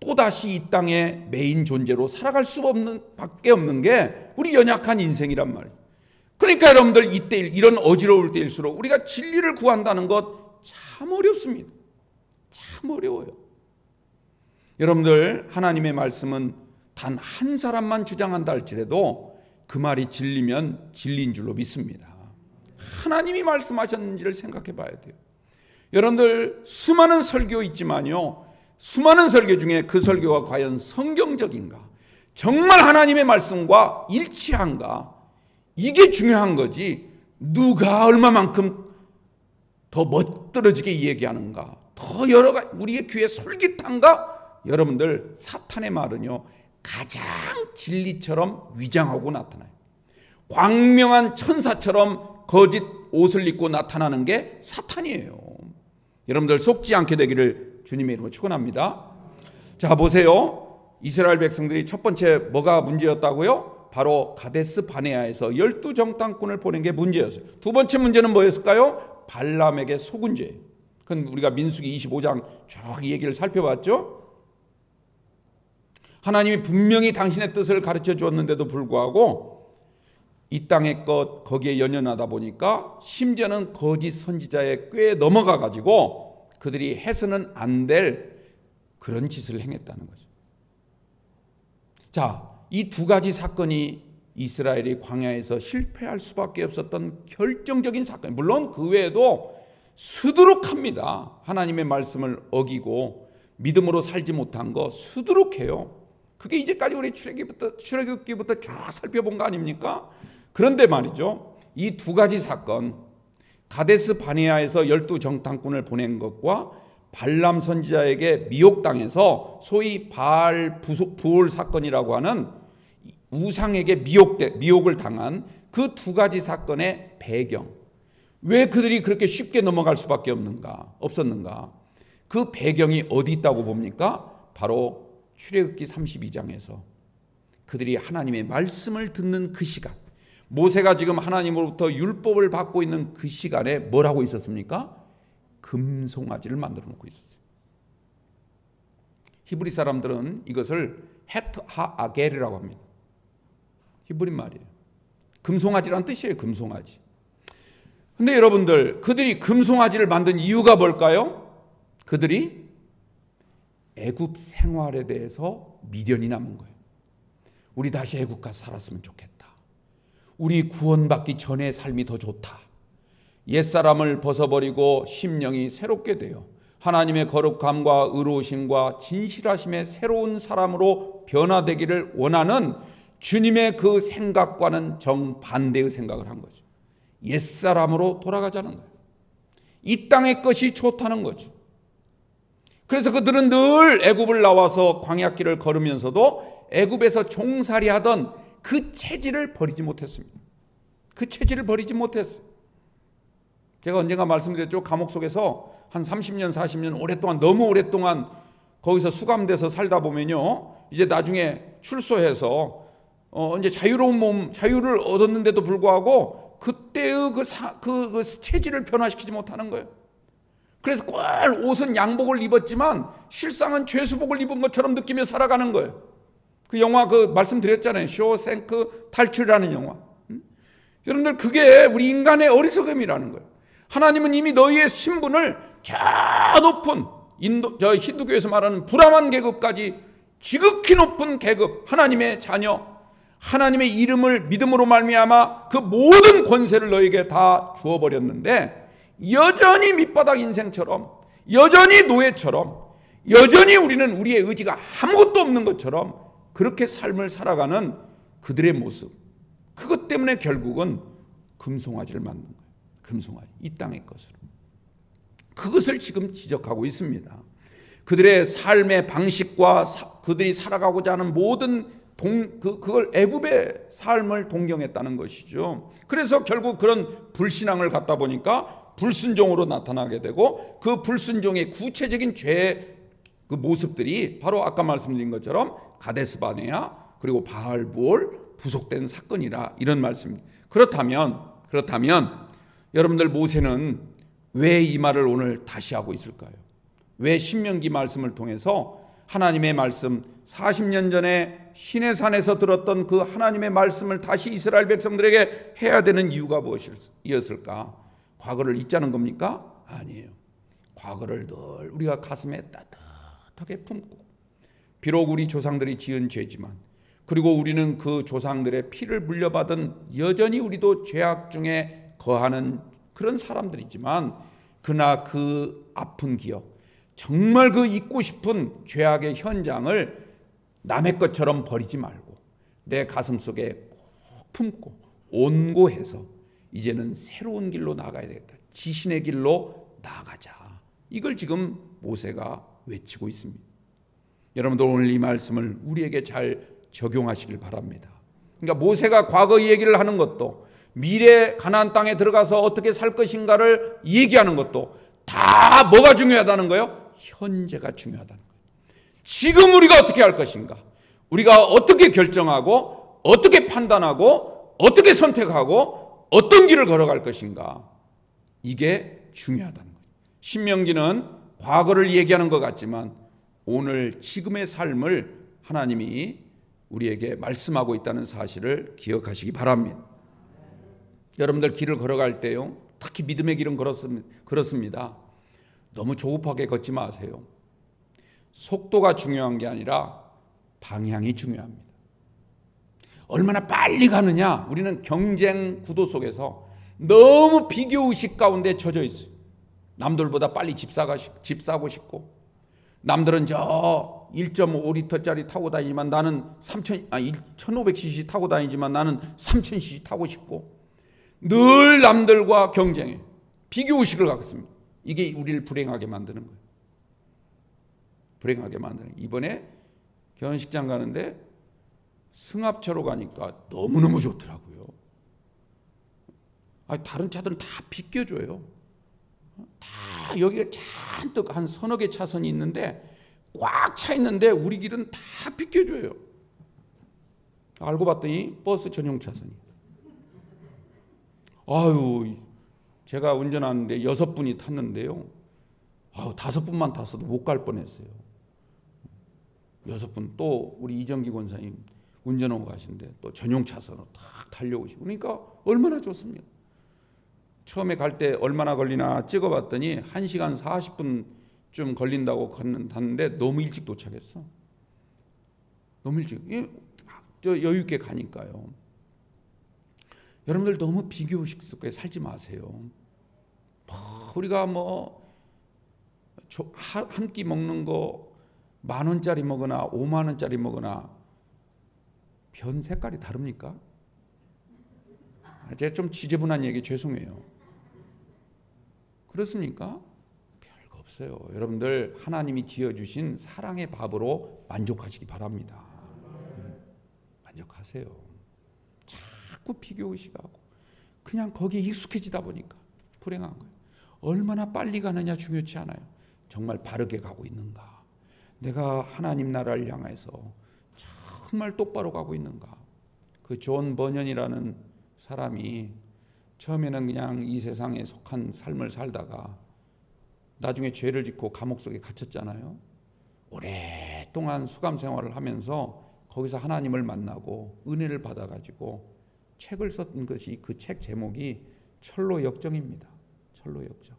또다시 이 땅의 메인 존재로 살아갈 수 없는 밖에 없는 게 우리 연약한 인생이란 말이에요. 그러니까 여러분들 이때 이런 어지러울 때일수록 우리가 진리를 구한다는 것 참 어렵습니다. 참 어려워요. 여러분들 하나님의 말씀은 단 한 사람만 주장한다 할지라도 그 말이 진리면 진리인 줄로 믿습니다. 하나님이 말씀하셨는지를 생각해 봐야 돼요. 여러분들 수많은 설교 있지만요, 수많은 설교 중에 그 설교가 과연 성경적인가, 정말 하나님의 말씀과 일치한가, 이게 중요한 거지 누가 얼마만큼 더 멋들어지게 얘기하는가, 더 여러 가지 우리의 귀에 솔깃한가. 여러분들 사탄의 말은요 가장 진리처럼 위장하고 나타나요. 광명한 천사처럼 거짓 옷을 입고 나타나는 게 사탄이에요. 여러분들 속지 않게 되기를 주님의 이름으로 축원합니다. 자 보세요. 이스라엘 백성들이 첫 번째 뭐가 문제였다고요? 바로 가데스 바네아에서 12정탐꾼을 보낸 게 문제였어요. 두 번째 문제는 뭐였을까요? 발람에게 속은 죄. 그건 우리가 민수기 25장 쭉 얘기를 살펴봤죠. 하나님이 분명히 당신의 뜻을 가르쳐 주었는데도 불구하고 이 땅의 것 거기에 연연하다 보니까 심지어는 거짓 선지자의 꾀에 넘어가 가지고 그들이 해서는 안 될 그런 짓을 행했다는 거죠. 자, 이 두 가지 사건이 이스라엘이 광야에서 실패할 수밖에 없었던 결정적인 사건. 물론 그 외에도 수두룩합니다. 하나님의 말씀을 어기고 믿음으로 살지 못한 거 수두룩해요. 그게 이제까지 우리 출애굽기부터 쭉 살펴본 거 아닙니까? 그런데 말이죠, 이 두 가지 사건, 가데스 바네아에서 12정탐꾼을 보낸 것과 발람 선지자에게 미혹당해서 소위 바알 부올 사건이라고 하는 우상에게 미혹을 당한 그 두 가지 사건의 배경, 왜 그들이 그렇게 쉽게 넘어갈 수밖에 없었는가? 그 배경이 어디 있다고 봅니까? 바로 출애굽기 32장에서 그들이 하나님의 말씀을 듣는 그 시간, 모세가 지금 하나님으로부터 율법을 받고 있는 그 시간에 뭘 하고 있었습니까? 금송아지를 만들어 놓고 있었어요. 히브리 사람들은 이것을 헤트 하아겔이라고 합니다. 히브리 말이에요. 금송아지란 뜻이에요. 금송아지. 근데 여러분들, 그들이 금송아지를 만든 이유가 뭘까요? 그들이 애굽 생활에 대해서 미련이 남은 거예요. 우리 다시 애굽 가서 살았으면 좋겠다. 우리 구원받기 전의 삶이 더 좋다. 옛사람을 벗어버리고 심령이 새롭게 되어 하나님의 거룩함과 의로우심과 진실하심의 새로운 사람으로 변화되기를 원하는 주님의 그 생각과는 정반대의 생각을 한 거죠. 옛사람으로 돌아가자는 거예요. 이 땅의 것이 좋다는 거죠. 그래서 그들은 늘 애굽을 나와서 광야길을 걸으면서도 애굽에서 종살이하던 그 체질을 버리지 못했습니다. 그 체질을 버리지 못했어요. 제가 언젠가 말씀드렸죠. 감옥 속에서 한 30년 40년 오랫동안, 너무 오랫동안 거기서 수감돼서 살다 보면요, 이제 나중에 출소해서 이제 자유로운 몸, 자유를 얻었는데도 불구하고 그때의 그 체질을 변화시키지 못하는 거예요. 그래서 꼭 옷은 양복을 입었지만 실상은 죄수복을 입은 것처럼 느끼며 살아가는 거예요. 그 영화 말씀드렸잖아요. 쇼생크 탈출이라는 영화. 여러분들, 그게 우리 인간의 어리석음이라는 거예요. 하나님은 이미 너희의 신분을 저 높은 힌두교에서 말하는 브라만 계급까지 지극히 높은 계급, 하나님의 자녀, 하나님의 이름을 믿음으로 말미암아 그 모든 권세를 너에게 다 주어버렸는데 여전히 밑바닥 인생처럼, 여전히 노예처럼, 여전히 우리는 우리의 의지가 아무것도 없는 것처럼 그렇게 삶을 살아가는 그들의 모습, 그것 때문에 결국은 금송아지를 만든 거예요. 금송아지, 이 땅의 것으로. 그것을 지금 지적하고 있습니다. 그들의 삶의 방식과 그들이 살아가고자 하는 모든 그걸 애굽의 삶을 동경했다는 것이죠. 그래서 결국 그런 불신앙을 갖다 보니까 불순종으로 나타나게 되고, 그 불순종의 구체적인 죄의 그 모습들이 바로 아까 말씀드린 것처럼 가데스바네아 그리고 바알볼 부속된 사건이라, 이런 말씀입니다. 그렇다면 여러분들, 모세는 왜 이 말을 오늘 다시 하고 있을까요? 왜 신명기 말씀을 통해서 하나님의 말씀, 40년 전에 시내산에서 들었던 그 하나님의 말씀을 다시 이스라엘 백성들에게 해야 되는 이유가 무엇이었을까? 과거를 잊자는 겁니까? 아니에요. 과거를 늘 우리가 가슴에 따뜻하게 품고, 비록 우리 조상들이 지은 죄지만, 그리고 우리는 그 조상들의 피를 물려받은, 여전히 우리도 죄악 중에 거하는 그런 사람들이지만, 그러나 그 아픈 기억, 정말 그 잊고 싶은 죄악의 현장을 남의 것처럼 버리지 말고 내 가슴 속에 꼭 품고 온고해서 이제는 새로운 길로 나가야 되겠다. 지신의 길로 나가자. 이걸 지금 모세가 외치고 있습니다. 여러분들, 오늘 이 말씀을 우리에게 잘 적용하시길 바랍니다. 그러니까 모세가 과거 얘기를 하는 것도, 미래 가나안 땅에 들어가서 어떻게 살 것인가를 얘기하는 것도 다 뭐가 중요하다는 거예요? 현재가 중요하다는 거예요. 지금 우리가 어떻게 할 것인가, 우리가 어떻게 결정하고 어떻게 판단하고 어떻게 선택하고 어떤 길을 걸어갈 것인가, 이게 중요하다는 거예요. 신명기는 과거를 얘기하는 것 같지만 오늘 지금의 삶을 하나님이 우리에게 말씀하고 있다는 사실을 기억하시기 바랍니다. 여러분들, 길을 걸어갈 때요, 특히 믿음의 길은 그렇습니다. 너무 조급하게 걷지 마세요. 속도가 중요한 게 아니라 방향이 중요합니다. 얼마나 빨리 가느냐, 우리는 경쟁 구도 속에서 너무 비교의식 가운데 젖어 있어요. 남들보다 빨리 집 사고 싶고, 남들은 저 1.5리터짜리 타고 다니지만 나는 1500cc 타고 다니지만 나는 3000cc 타고 싶고, 늘 남들과 경쟁해. 비교의식을 갖습니다. 이게 우리를 불행하게 만드는 거예요. 불행하게 만드는 거예요. 이번에 결혼식장 가는데 승합차로 가니까 너무너무 좋더라고요. 다른 차들은 다 비껴줘요. 다 여기가 잔뜩 한 서너 개 차선이 있는데 꽉 차 있는데 우리 길은 다 비껴줘요. 알고 봤더니 버스 전용 차선이에요. 제가 운전하는데 6분이 탔는데요. 5분만 탔어도 못 갈 뻔했어요. 6분. 또 우리 이정기 권사님 운전하고 가시는데 또 전용 차선으로 탁 달려오시고, 그러니까 얼마나 좋습니까? 처음에 갈 때 얼마나 걸리나 찍어봤더니 1시간 40분 좀 걸린다고 갔는데 너무 일찍 도착했어. 너무 일찍. 여유 있게 가니까요. 여러분들, 너무 비교의식 속에 살지 마세요. 우리가 한 끼 먹는 거 10,000원짜리 먹으나 50,000원짜리 먹으나 변 색깔이 다릅니까? 제가 좀 지저분한 얘기 죄송해요. 그렇습니까? 별거 없어요. 여러분들, 하나님이 지어주신 사랑의 밥으로 만족하시기 바랍니다. 만족하세요. 자꾸 비교의식하고 그냥 거기에 익숙해지다 보니까 불행한 거예요. 얼마나 빨리 가느냐 중요치 않아요. 정말 바르게 가고 있는가, 내가 하나님 나라를 향해서 정말 똑바로 가고 있는가. 그 존 버년이라는 사람이 처음에는 그냥 이 세상에 속한 삶을 살다가 나중에 죄를 짓고 감옥 속에 갇혔잖아요. 오랫동안 수감 생활을 하면서 거기서 하나님을 만나고 은혜를 받아가지고 책을 썼던 것이, 그 책 제목이 철로역정입니다. 철로역정.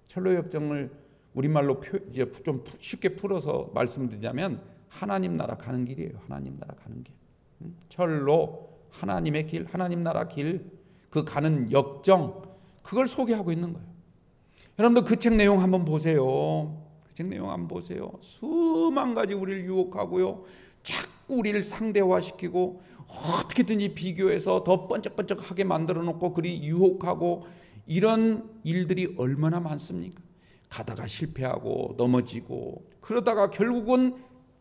철로역정을 우리말로 이제 좀 쉽게 풀어서 말씀드리자면 하나님 나라 가는 길이에요. 하나님 나라 가는 길. 철로, 하나님의 길, 하나님 나라 길, 그 가는 역정, 그걸 소개하고 있는 거예요. 여러분들 그 책 내용 한번 보세요. 그 책 내용 한번 보세요. 수만 가지 우리를 유혹하고요. 자꾸 우리를 상대화시키고 어떻게든지 비교해서 더 번쩍번쩍하게 만들어 놓고 그리 유혹하고, 이런 일들이 얼마나 많습니까? 가다가 실패하고 넘어지고, 그러다가 결국은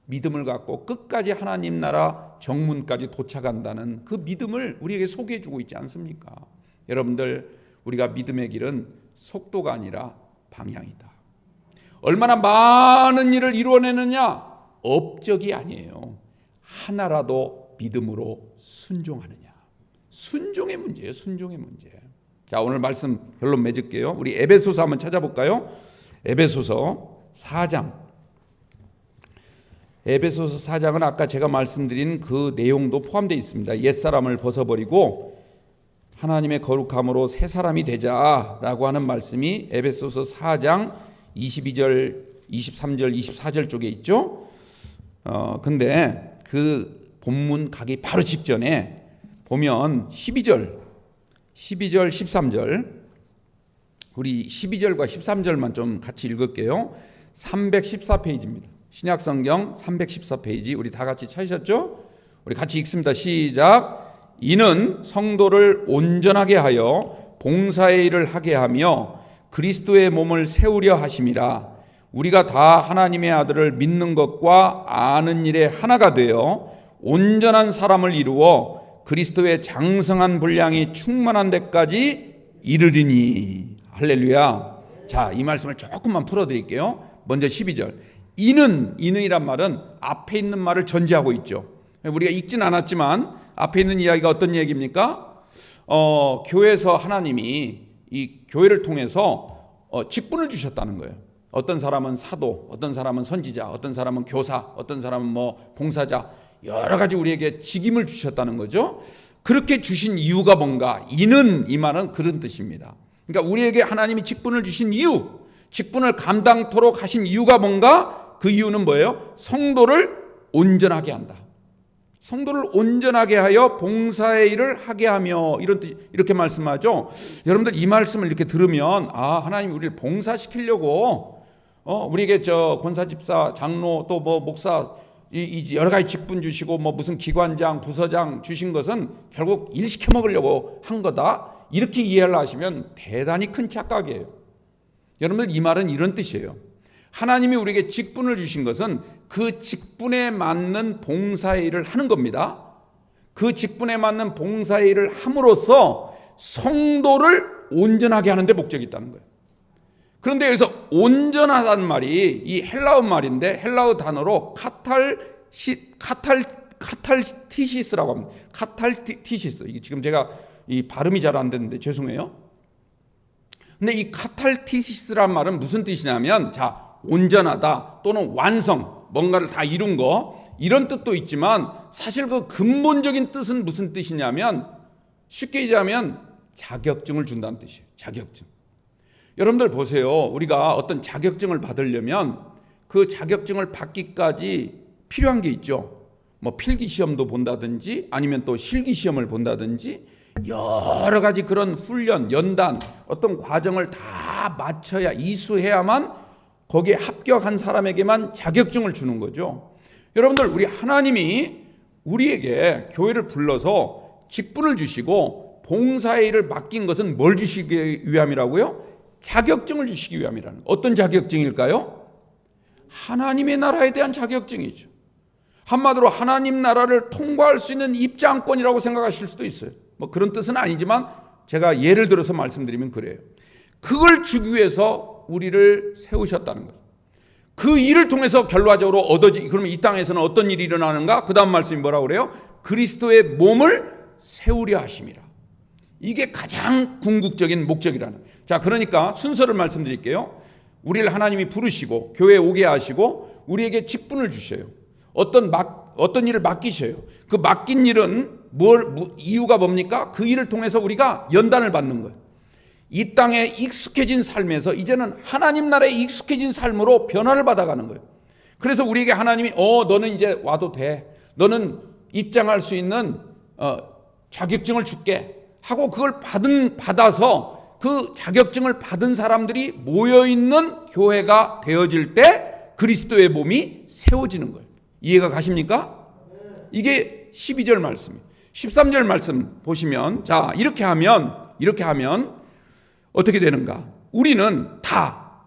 믿음을 갖고 끝까지 하나님 나라 정문까지 도착한다는 그 믿음을 우리에게 소개해 주고 있지 않습니까? 여러분들, 우리가 믿음의 길은 속도가 아니라 방향이다. 얼마나 많은 일을 이루어내느냐? 업적이 아니에요. 하나라도 믿음으로 순종하느냐. 순종의 문제예요. 순종의 문제. 자, 오늘 말씀 결론 맺을게요. 우리 에베소서 한번 찾아볼까요? 에베소서 4장. 에베소서 4장은 아까 제가 말씀드린 그 내용도 포함되어 있습니다. 옛사람을 벗어버리고 하나님의 거룩함으로 새 사람이 되자라고 하는 말씀이 에베소서 4장 22절, 23절, 24절 쪽에 있죠. 근데 그 본문 가기 바로 직전에 보면 12절, 13절, 우리 12절과 13절만 좀 같이 읽을게요. 314페이지입니다. 신약성경 314페이지. 우리 다 같이 찾으셨죠? 우리 같이 읽습니다. 시작. 이는 성도를 온전하게 하여 봉사의 일을 하게 하며 그리스도의 몸을 세우려 하심이라. 우리가 다 하나님의 아들을 믿는 것과 아는 일에 하나가 되어 온전한 사람을 이루어 그리스도의 장성한 분량이 충만한 데까지 이르리니. 할렐루야. 자, 이 말씀을 조금만 풀어드릴게요. 먼저 12절. 이는이란 말은 앞에 있는 말을 전제하고 있죠. 우리가 읽진 않았지만 앞에 있는 이야기가 어떤 얘기입니까? 교회에서 하나님이 이 교회를 통해서 직분을 주셨다는 거예요. 어떤 사람은 사도, 어떤 사람은 선지자, 어떤 사람은 교사, 어떤 사람은 봉사자, 여러 가지 우리에게 직임을 주셨다는 거죠. 그렇게 주신 이유가 뭔가? 이는, 이 말은 그런 뜻입니다. 그러니까 우리에게 하나님이 직분을 주신 이유, 직분을 감당토록 하신 이유가 뭔가? 그 이유는 뭐예요? 성도를 온전하게 한다. 성도를 온전하게 하여 봉사의 일을 하게 하며, 이런 뜻, 이렇게 말씀하죠. 여러분들 이 말씀을 이렇게 들으면 하나님이 우리를 봉사시키려고 우리에게 권사, 집사, 장로, 또 목사, 이 여러 가지 직분 주시고 무슨 기관장, 부서장 주신 것은 결국 일 시켜 먹으려고 한 거다, 이렇게 이해를 하시면 대단히 큰 착각이에요. 여러분들, 이 말은 이런 뜻이에요. 하나님이 우리에게 직분을 주신 것은 그 직분에 맞는 봉사의 일을 하는 겁니다. 그 직분에 맞는 봉사의 일을 함으로써 성도를 온전하게 하는 데 목적이 있다는 거예요. 그런데 여기서 온전하다는 말이 이 헬라어 말인데, 헬라어 단어로 카탈티시스라고 합니다. 카탈티시스. 이게 지금 제가 이 발음이 잘 안 되는데 죄송해요. 근데 이 카탈티시스란 말은 무슨 뜻이냐면, 온전하다 또는 완성, 뭔가를 다 이룬 거, 이런 뜻도 있지만 사실 그 근본적인 뜻은 무슨 뜻이냐면, 쉽게 얘기하면 자격증을 준다는 뜻이에요. 자격증. 여러분들 보세요. 우리가 어떤 자격증을 받으려면 그 자격증을 받기까지 필요한 게 있죠. 필기시험도 본다든지 아니면 또 실기시험을 본다든지 여러 가지 그런 훈련, 연단, 어떤 과정을 다 마쳐야, 이수해야만 거기에 합격한 사람에게만 자격증을 주는 거죠. 여러분들, 우리 하나님이 우리에게 교회를 불러서 직분을 주시고 봉사의 일을 맡긴 것은 뭘 주시기 위함이라고요? 자격증을 주시기 위함이라는. 어떤 자격증일까요? 하나님의 나라에 대한 자격증이죠. 한마디로 하나님 나라를 통과할 수 있는 입장권이라고 생각하실 수도 있어요. 그런 뜻은 아니지만 제가 예를 들어서 말씀드리면 그래요. 그걸 주기 위해서 우리를 세우셨다는 거죠. 그 일을 통해서 결과적으로 그러면 이 땅에서는 어떤 일이 일어나는가? 그 다음 말씀이 뭐라고 그래요? 그리스도의 몸을 세우려 하심이라. 이게 가장 궁극적인 목적이라는. 자, 그러니까 순서를 말씀드릴게요. 우리를 하나님이 부르시고 교회에 오게 하시고 우리에게 직분을 주셔요. 어떤 일을 맡기셔요. 그 맡긴 일은 이유가 뭡니까? 그 일을 통해서 우리가 연단을 받는 거예요. 이 땅에 익숙해진 삶에서 이제는 하나님 나라에 익숙해진 삶으로 변화를 받아가는 거예요. 그래서 우리에게 하나님이 너는 이제 와도 돼. 너는 입장할 수 있는 자격증을 줄게 하고 그걸 받아서 그 자격증을 받은 사람들이 모여있는 교회가 되어질 때 그리스도의 몸이 세워지는 거예요. 이해가 가십니까? 이게 12절 말씀이에요. 13절 말씀 보시면, 자, 이렇게 하면 어떻게 되는가? 우리는 다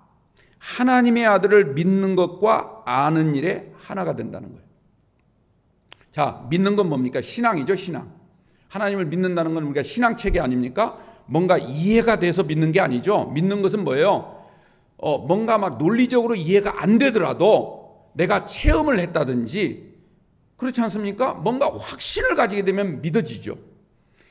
하나님의 아들을 믿는 것과 아는 일에 하나가 된다는 거예요. 자, 믿는 건 뭡니까? 신앙이죠, 신앙. 하나님을 믿는다는 건 우리가 신앙 체계 아닙니까? 뭔가 이해가 돼서 믿는 게 아니죠. 믿는 것은 뭐예요? 뭔가 막 논리적으로 이해가 안 되더라도 내가 체험을 했다든지, 그렇지 않습니까? 뭔가 확신을 가지게 되면 믿어지죠.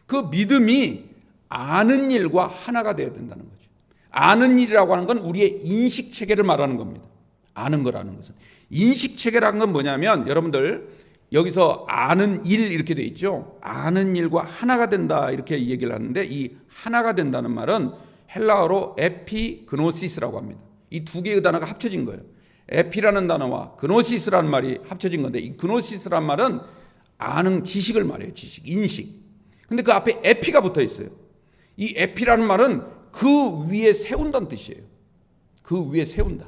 그 믿음이 아는 일과 하나가 되어야 된다는 거죠. 아는 일이라고 하는 건 우리의 인식 체계를 말하는 겁니다. 아는 거라는 것은. 인식 체계라는 건 뭐냐면, 여러분들 여기서 아는 일 이렇게 돼 있죠. 아는 일과 하나가 된다 이렇게 얘기를 하는데, 이 하나가 된다는 말은 헬라어로 에피그노시스라고 합니다. 이 두 개의 단어가 합쳐진 거예요. 에피라는 단어와 그노시스라는 말이 합쳐진 건데, 이 그노시스라는 말은 아는 지식을 말해요. 지식, 인식. 근데 그 앞에 에피가 붙어 있어요. 이 에피라는 말은 그 위에 세운다는 뜻이에요. 그 위에 세운다.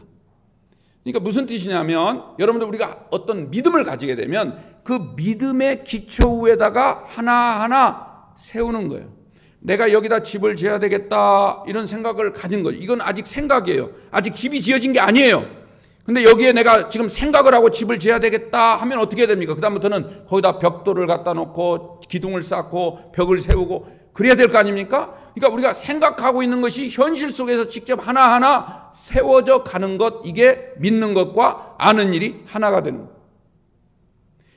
그러니까 무슨 뜻이냐면, 여러분들 우리가 어떤 믿음을 가지게 되면 그 믿음의 기초 위에다가 하나하나 세우는 거예요. 내가 여기다 집을 지어야 되겠다 이런 생각을 가진 거죠. 이건 아직 생각이에요. 아직 집이 지어진 게 아니에요. 근데 여기에 내가 지금 생각을 하고 집을 지어야 되겠다 하면 어떻게 됩니까? 그 다음부터는 거기다 벽돌을 갖다 놓고 기둥을 쌓고 벽을 세우고 그래야 될 거 아닙니까? 그러니까 우리가 생각하고 있는 것이 현실 속에서 직접 하나하나 세워져 가는 것, 이게 믿는 것과 아는 일이 하나가 되는 거예요.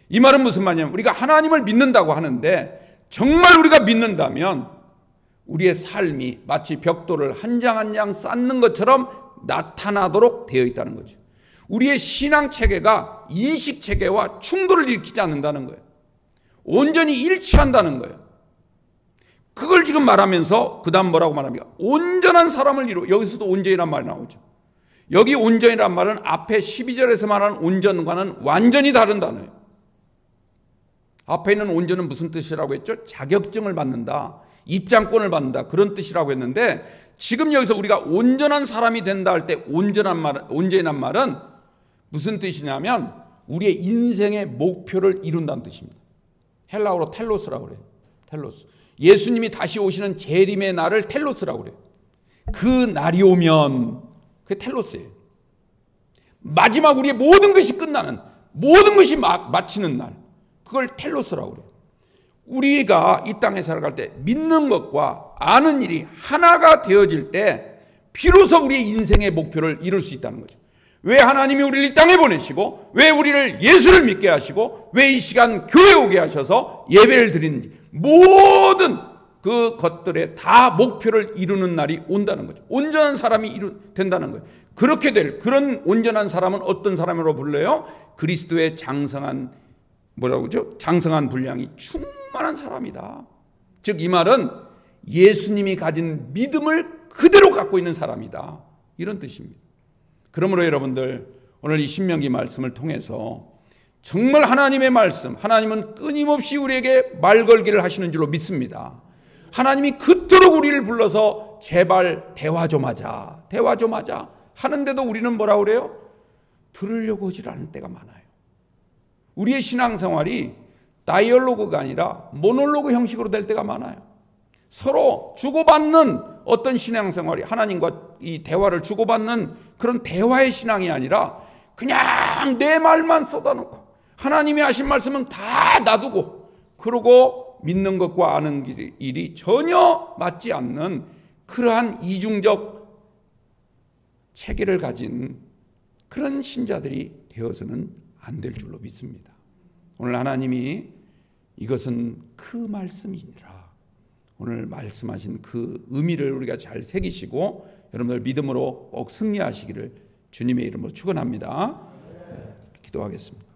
이 말은 무슨 말이냐면, 우리가 하나님을 믿는다고 하는데 정말 우리가 믿는다면 우리의 삶이 마치 벽돌을 한 장 한 장 쌓는 것처럼 나타나도록 되어 있다는 거죠. 우리의 신앙 체계가 인식 체계와 충돌을 일으키지 않는다는 거예요. 온전히 일치한다는 거예요. 그걸 지금 말하면서 그 다음 뭐라고 말합니까? 온전한 사람을 이루어. 여기서도 온전이란 말이 나오죠. 여기 온전이란 말은 앞에 12절에서 말하는 온전과는 완전히 다른 단어예요. 앞에 있는 온전은 무슨 뜻이라고 했죠? 자격증을 받는다, 입장권을 받는다, 그런 뜻이라고 했는데, 지금 여기서 우리가 온전한 사람이 된다 할 때 온전이란 말은 무슨 뜻이냐면 우리의 인생의 목표를 이룬다는 뜻입니다. 헬라어로 텔로스라고 그래요. 텔로스. 예수님이 다시 오시는 재림의 날을 텔로스라고 그래요. 그 날이 오면 그게 텔로스예요. 마지막 우리의 모든 것이 끝나는, 모든 것이 마치는 날, 그걸 텔로스라고 그래요. 우리가 이 땅에 살아갈 때 믿는 것과 아는 일이 하나가 되어질 때 비로소 우리의 인생의 목표를 이룰 수 있다는 거죠. 왜 하나님이 우리를 이 땅에 보내시고, 왜 우리를 예수를 믿게 하시고, 왜 이 시간 교회에 오게 하셔서 예배를 드리는지, 모든 그 것들에 다 목표를 이루는 날이 온다는 거죠. 온전한 사람이 된다는 거예요. 그렇게 될 그런 온전한 사람은 어떤 사람으로 불러요? 그리스도의 장성한, 뭐라고 그러죠? 장성한 분량이 충만한 사람이다. 즉 이 말은 예수님이 가진 믿음을 그대로 갖고 있는 사람이다, 이런 뜻입니다. 그러므로 여러분들 오늘 이 신명기 말씀을 통해서 정말 하나님의 말씀, 하나님은 끊임없이 우리에게 말 걸기를 하시는 줄로 믿습니다. 하나님이 그토록 우리를 불러서 제발 대화 좀 하자, 대화 좀 하자 하는데도 우리는 뭐라고 그래요? 들으려고 하지 않을 때가 많아요. 우리의 신앙생활이 다이얼로그가 아니라 모놀로그 형식으로 될 때가 많아요. 서로 주고받는 어떤 신앙생활이, 하나님과 이 대화를 주고받는 그런 대화의 신앙이 아니라 그냥 내 말만 쏟아놓고 하나님이 하신 말씀은 다 놔두고 그러고 믿는 것과 아는 일이 전혀 맞지 않는 그러한 이중적 체계를 가진 그런 신자들이 되어서는 안 될 줄로 믿습니다. 오늘 하나님이 이것은 그 말씀이니라, 오늘 말씀하신 그 의미를 우리가 잘 새기시고 여러분들 믿음으로 꼭 승리하시기를 주님의 이름으로 축원합니다. 기도하겠습니다.